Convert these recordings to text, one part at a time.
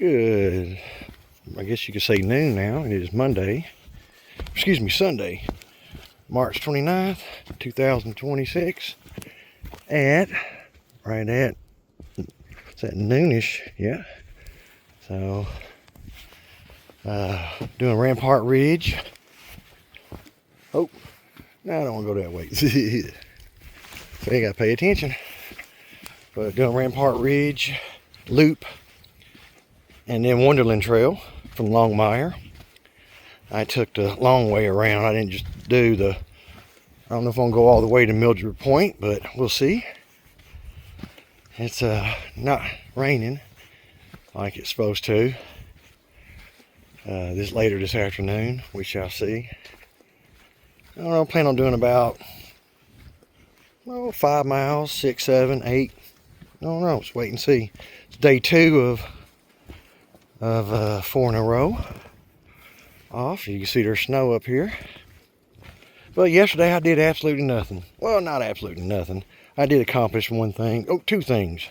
Good. I guess you could say noon now. It is Monday. Excuse me, Sunday, March 29th, 2026. Right at, it's at noonish, yeah. So, doing Rampart Ridge. Oh, no, I don't want to go that way. So you gotta pay attention. But doing Rampart Ridge loop and then Wonderland Trail from Longmire. I took the long way around. I didn't just do the, I don't know if I'm gonna go all the way to Mildred Point, but we'll see. It's not raining like it's supposed to. Later this afternoon, we shall see. I don't know, I plan on doing about 5 miles, 6, 7, 8. I don't know, let's wait and see. It's day 2 of 4 in a row off. You can see there's snow up here. But yesterday I did absolutely nothing. Well, not absolutely nothing. I did accomplish one thing. Oh, 2 things.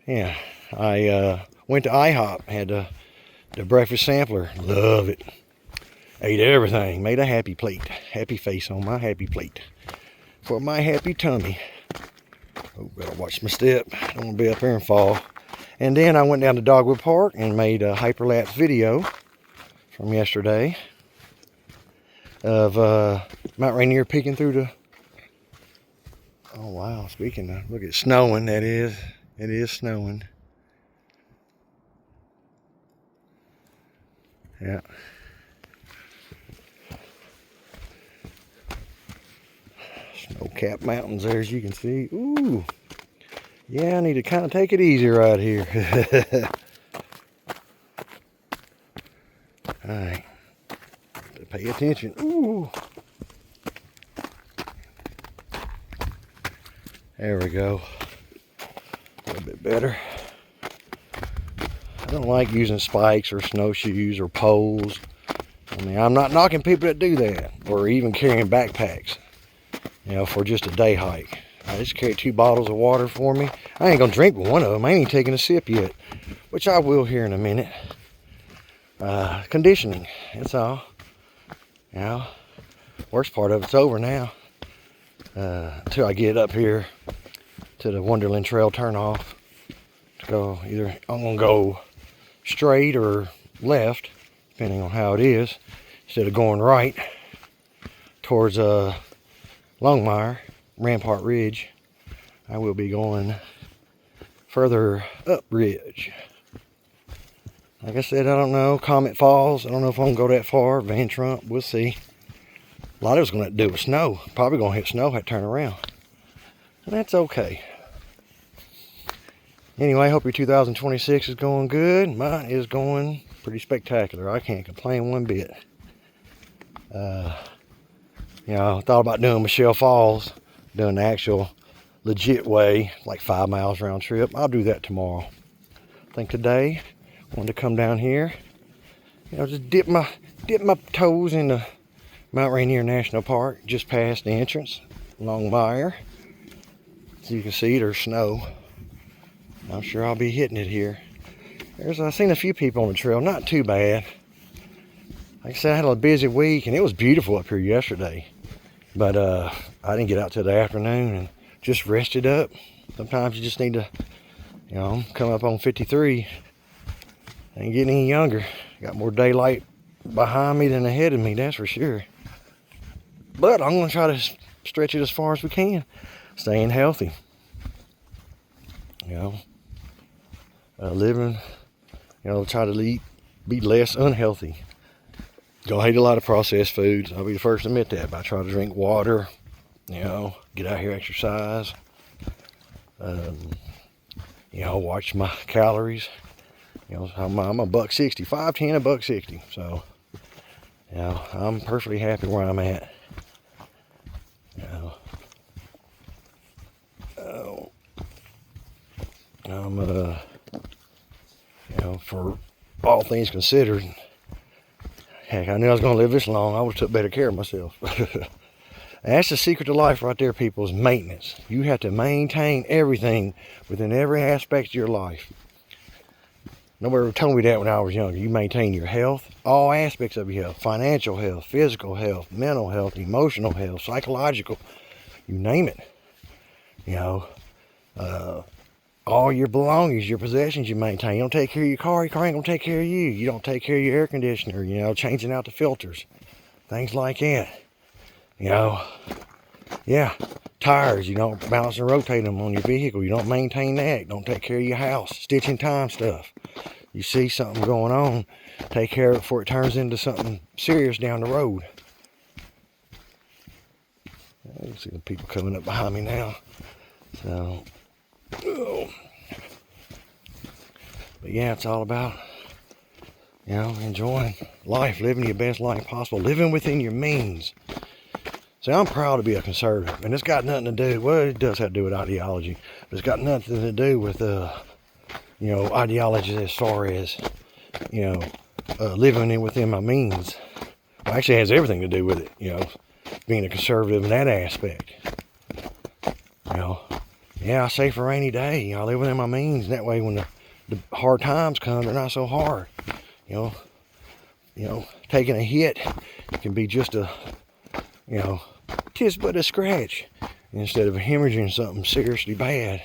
Yeah, I went to IHOP, had the breakfast sampler. Love it. Ate everything. Made a happy plate. Happy face on my happy plate. For my happy tummy. Oh, gotta watch my step. Don't want to be up here and fall. And then I went down to Dogwood Park and made a hyperlapse video from yesterday of Mount Rainier peeking through the, oh wow, speaking of, look, it's snowing, that is. It is snowing. Yeah. Snow-capped mountains there, as you can see. Ooh. Yeah, I need to kind of take it easy right here. Alright. Pay attention. Ooh. There we go. A little bit better. I don't like using spikes or snowshoes or poles. I mean, I'm not knocking people that do that, or even carrying backpacks, you know, for just a day hike. I just carry 2 bottles of water for me. I ain't gonna drink one of them. I ain't even taking a sip yet, which I will here in a minute. Conditioning, that's all. You know, worst part of it's over now. Until I get up here to the Wonderland Trail turnoff to go, either I'm gonna go straight or left, depending on how it is, instead of going right towards Longmire, Rampart Ridge. I will be going further up ridge. Like I said, I don't know. Comet Falls, I don't know if I'm gonna go that far. Van Trump, we'll see. A lot of it's gonna have to do with snow. Probably gonna hit snow, have to turn around. And that's okay. Anyway, I hope your 2026 is going good. Mine is going pretty spectacular. I can't complain one bit. You know, I thought about doing Michelle Falls, doing the actual legit way, like 5 miles round trip. I'll do that tomorrow. I think today I wanted to come down here, you know, just dip my toes in the Mount Rainier National Park, just past the entrance, Longmire. As you can see, there's snow. I'm sure I'll be hitting it here. I've seen a few people on the trail, not too bad. Like I said, I had a busy week, and it was beautiful up here yesterday. But I didn't get out till the afternoon and just rested up. Sometimes you just need to, you know, come up on 53. I ain't getting any younger. Got more daylight behind me than ahead of me, that's for sure. But I'm going to try to stretch it as far as we can. Staying healthy. You know, living, you know, try to be less unhealthy. Don't hate a lot of processed foods. I'll be the first to admit that. But I try to drink water, you know, get out here, exercise. You know, watch my calories. You know, I'm a $1.60, 5'10", $1.60. So, you know, I'm perfectly happy where I'm at. You know, I'm you know, for all things considered, heck, I knew I was going to live this long. I would have took better care of myself. That's the secret to life right there, people, is maintenance. You have to maintain everything within every aspect of your life. Nobody told me that when I was younger. You maintain your health, all aspects of your health, financial health, physical health, mental health, emotional health, psychological, you name it. You know, all your belongings, your possessions you maintain. You don't take care of your car ain't gonna take care of you. You don't take care of your air conditioner, you know, changing out the filters, things like that. You know, yeah, tires, you don't balance and rotate them on your vehicle. You don't maintain that. Don't take care of your house, stitching time stuff. You see something going on, take care of it before it turns into something serious down the road. You see the people coming up behind me now. So, oh. But yeah, it's all about, you know, enjoying life, living your best life possible, living within your means. See, I'm proud to be a conservative, and it's got nothing to do, well, it does have to do with ideology, but it's got nothing to do with, you know, ideology as far as, you know, living within my means. Well, actually, it has everything to do with it, you know, being a conservative in that aspect. You know, yeah, I save for a rainy day. You know, I live within my means, and that way when the hard times come, they're not so hard. You know, taking a hit can be just a, you know, just but a scratch instead of hemorrhaging something seriously bad.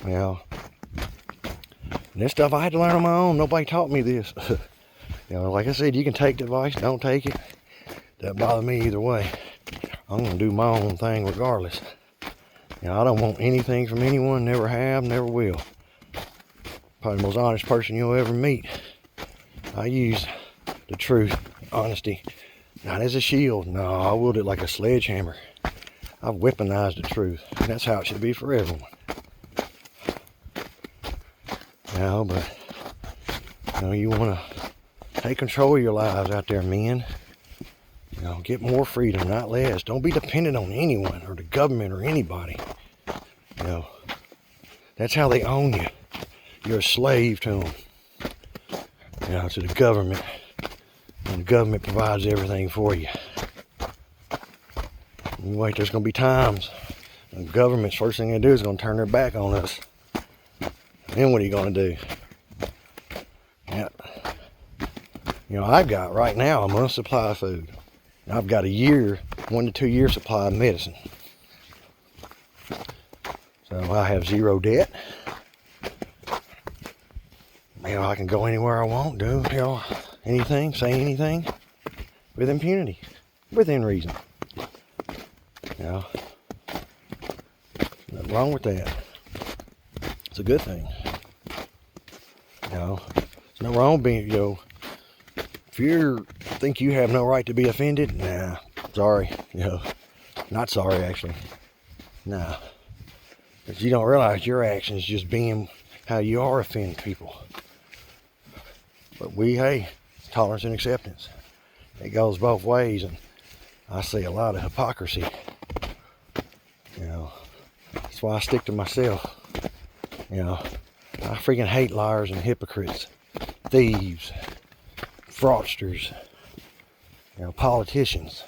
Well, this stuff I had to learn on my own. Nobody taught me this. You know, like I said, you can take the advice, don't take it. Doesn't bother me either way. I'm gonna do my own thing regardless. You know, I don't want anything from anyone, never have, never will. Probably the most honest person you'll ever meet. I use the truth, honesty, not as a shield. No, I wield it like a sledgehammer. I've weaponized the truth. And that's how it should be for everyone. You know, but you know, you want to take control of your lives out there, men. You know, get more freedom, not less. Don't be dependent on anyone or the government or anybody. You know, that's how they own you. You're a slave to them. You know, to the government. And the government provides everything for you. You wait, there's going to be times the government's first thing they do is going to turn their back on us. Then what are you going to do? Yeah. You know, I've got right now a month's supply of food. I've got a year, 1 to 2 year supply of medicine. So I have zero debt. You know, I can go anywhere I want, do, you know, anything, say anything with impunity, within reason. You know, nothing wrong with that. It's a good thing. You know, there's no wrong being, you know, if you think you have no right to be offended, nah, sorry, you know, not sorry actually, nah. Because you don't realize your actions just being how you are offending people. But we, hey, tolerance and acceptance. It goes both ways, and I see a lot of hypocrisy. You know, that's why I stick to myself. You know, I freaking hate liars and hypocrites, thieves, fraudsters, you know, politicians,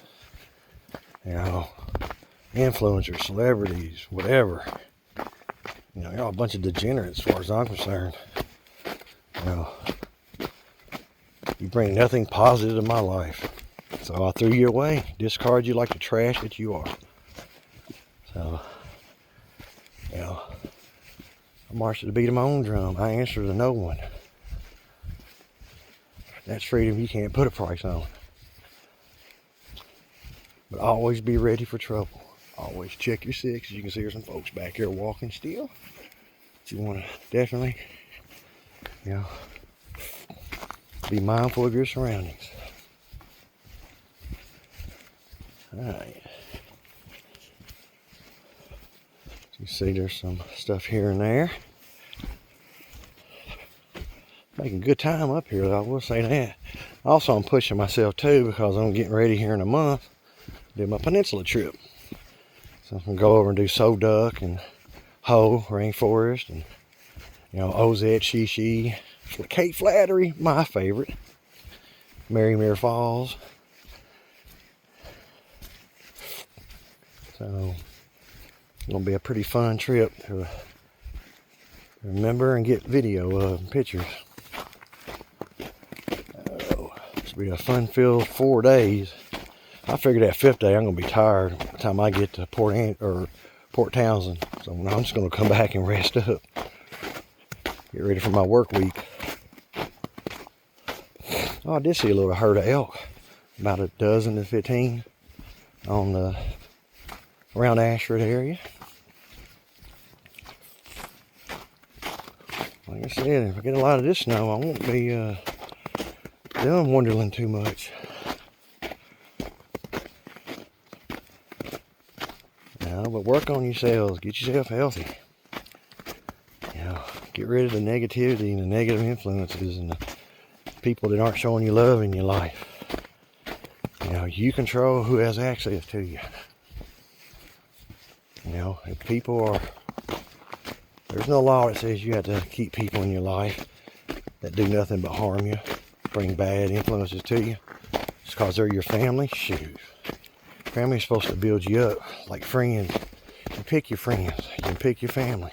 you know, influencers, celebrities, whatever. You know, you're all a bunch of degenerates as far as I'm concerned. You know, you bring nothing positive to my life. So I threw you away, discard you like the trash that you are. So, you know, I march to the beat of my own drum. I answer to no one. That's freedom you can't put a price on. But always be ready for trouble. Always check your six. You can see there's some folks back here walking still. But you want to definitely, you know, be mindful of your surroundings. Alright. You see there's some stuff here and there. Making good time up here though, I will say that. Also, I'm pushing myself too because I'm getting ready here in a month to do my peninsula trip. So I'm going to go over and do So Duck and Ho, Rainforest, and, you know, Ozette, Shishi, Cape Flattery, my favorite. Merrymer Falls. So, it's going to be a pretty fun trip to remember and get video of pictures. This will be a fun-filled 4 days. I figured that 5th day I'm gonna be tired by the time I get to Port Townsend. So I'm just gonna come back and rest up, get ready for my work week. Oh, I did see a little herd of elk, about a dozen to 15 on the around Ashford area. Like I said, if I get a lot of this snow, I won't be doing Wonderland too much. No, but work on yourselves. Get yourself healthy. You know, get rid of the negativity and the negative influences and the people that aren't showing you love in your life. You know, you control who has access to you. You know, if people are, there's no law that says you have to keep people in your life that do nothing but harm you, bring bad influences to you, just because they're your family. Shoot. Family's supposed to build you up like friends. You pick your friends, you can pick your family.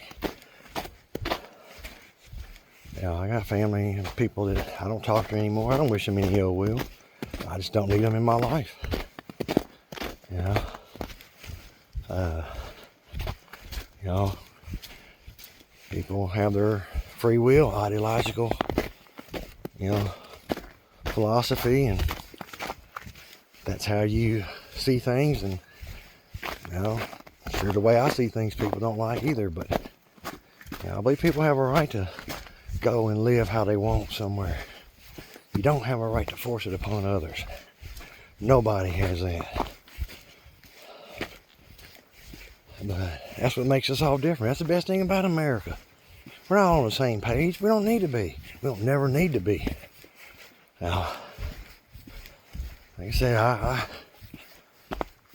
Yeah, I got family and people that I don't talk to anymore. I don't wish them any ill will. I just don't need them in my life. You know, people have their free will, ideological, philosophy, and that's how you see things. And sure, the way I see things, people don't like either. But I believe people have a right to go and live how they want somewhere. You don't have a right to force it upon others. Nobody has that. But that's what makes us all different. That's the best thing about America. We're not all on the same page. We don't need to be. We don't never need to be. Now, like I said,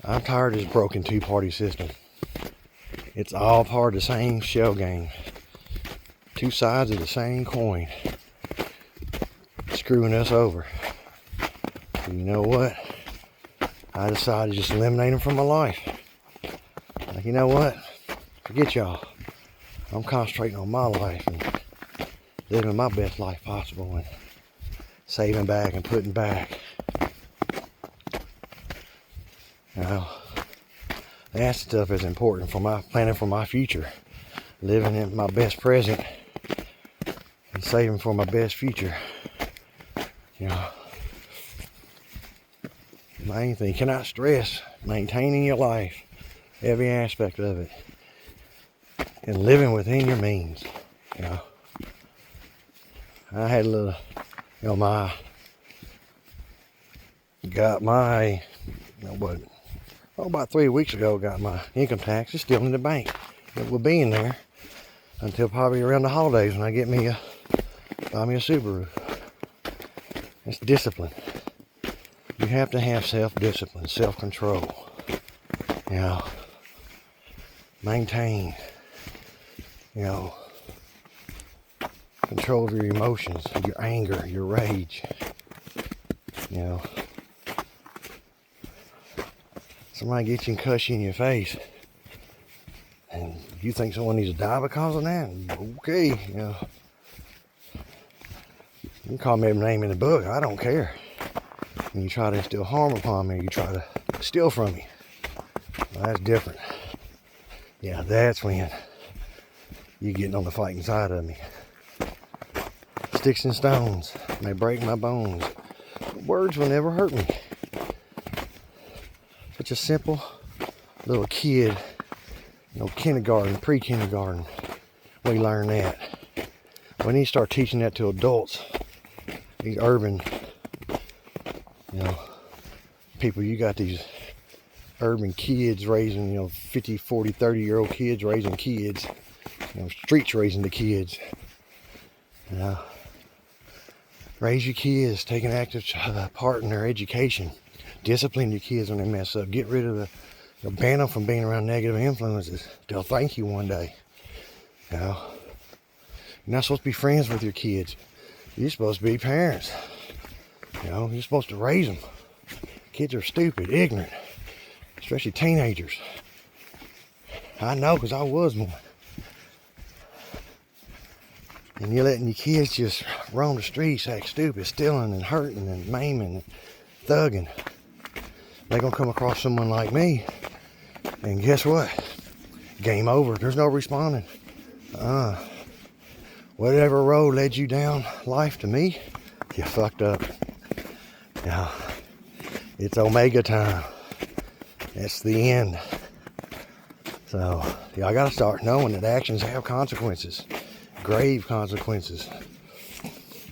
I'm tired of this broken two-party system. It's all part of the same shell game. Two sides of the same coin. Screwing us over. And you know what? I decided to just eliminate them from my life. Like, you know what? Forget y'all. I'm concentrating on my life and living my best life possible and saving back and putting back. That stuff is important for my planning for my future. Living in my best present and saving for my best future. Main thing, you cannot stress maintaining your life, every aspect of it, and living within your means. I had a little, about 3 weeks ago, got my income tax. It's still in the bank. It will be in there until probably around the holidays when I get buy me a Subaru. It's discipline. You have to have self-discipline, self-control. Maintain, control of your emotions, your anger, your rage. Somebody gets you and cuss you in your face, and you think someone needs to die because of that? Okay, you can call me every name in the book. I don't care. And you try to instill harm upon me, you try to steal from me. Well, that's different. Yeah, that's when you're getting on the fighting side of me. Sticks and stones may break my bones. Words will never hurt me. Such a simple little kid, kindergarten, pre-kindergarten, we learn that. We need to start teaching that to adults. These urban, people, you got these urban kids raising, 50, 40, 30-year-old kids raising kids. Streets raising the kids. Raise your kids, take an active part in their education. Discipline your kids when they mess up. Get rid of ban them from being around negative influences. They'll thank you one day. You're not supposed to be friends with your kids. You're supposed to be parents. You're supposed to raise them. Kids are stupid, ignorant, especially teenagers. I know, because I was one. and you're letting your kids just roam the streets, act stupid, stealing and hurting and maiming and thugging, they're gonna come across someone like me, and guess what? Game over. There's no responding. Whatever road led you down life to me, you fucked up. Yeah, it's Omega time. It's the end. So y'all gotta start knowing that actions have consequences, grave consequences,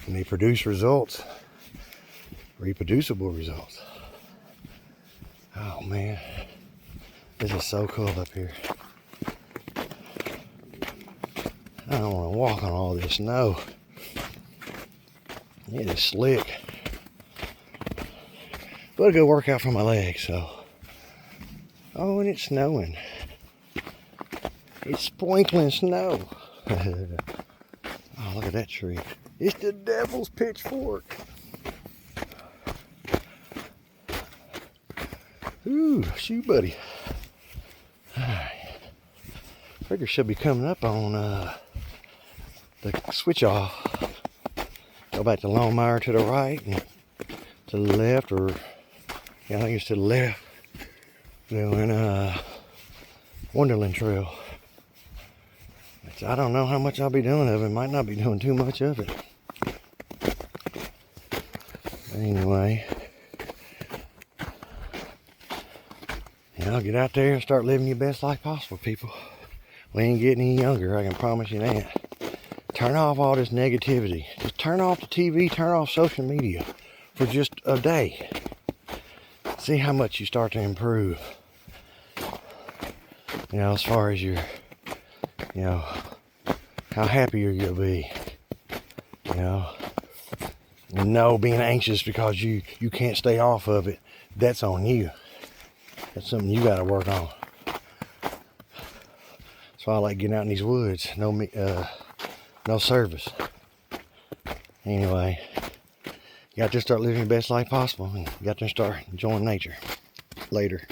and they produce results, reproducible results. Oh man, this is so cool up here. I don't want to walk on all this snow. It is slick. But a good workout for my legs, so. Oh, and it's snowing. It's sprinkling snow. Oh, look at that tree. It's the devil's pitchfork. Ooh, shoot, buddy. Figure she'll be coming up on the switch off. Go back to Longmire to the right and to the left, or yeah, I think it's to the left. Doing Wonderland Trail. Which I don't know how much I'll be doing of it. Might not be doing too much of it. Anyway, you know, get out there and start living your best life possible, people. We ain't getting any younger, I can promise you that. Turn off all this negativity. Just turn off the TV, turn off social media for just a day. See how much you start to improve. You know, as far as your, you know, how happier you'll be. You know, and no being anxious because you can't stay off of it. That's on you. That's something you got to work on. That's why I like getting out in these woods. No service. Anyway, you got to start living your best life possible, and you got to start enjoying nature. Later.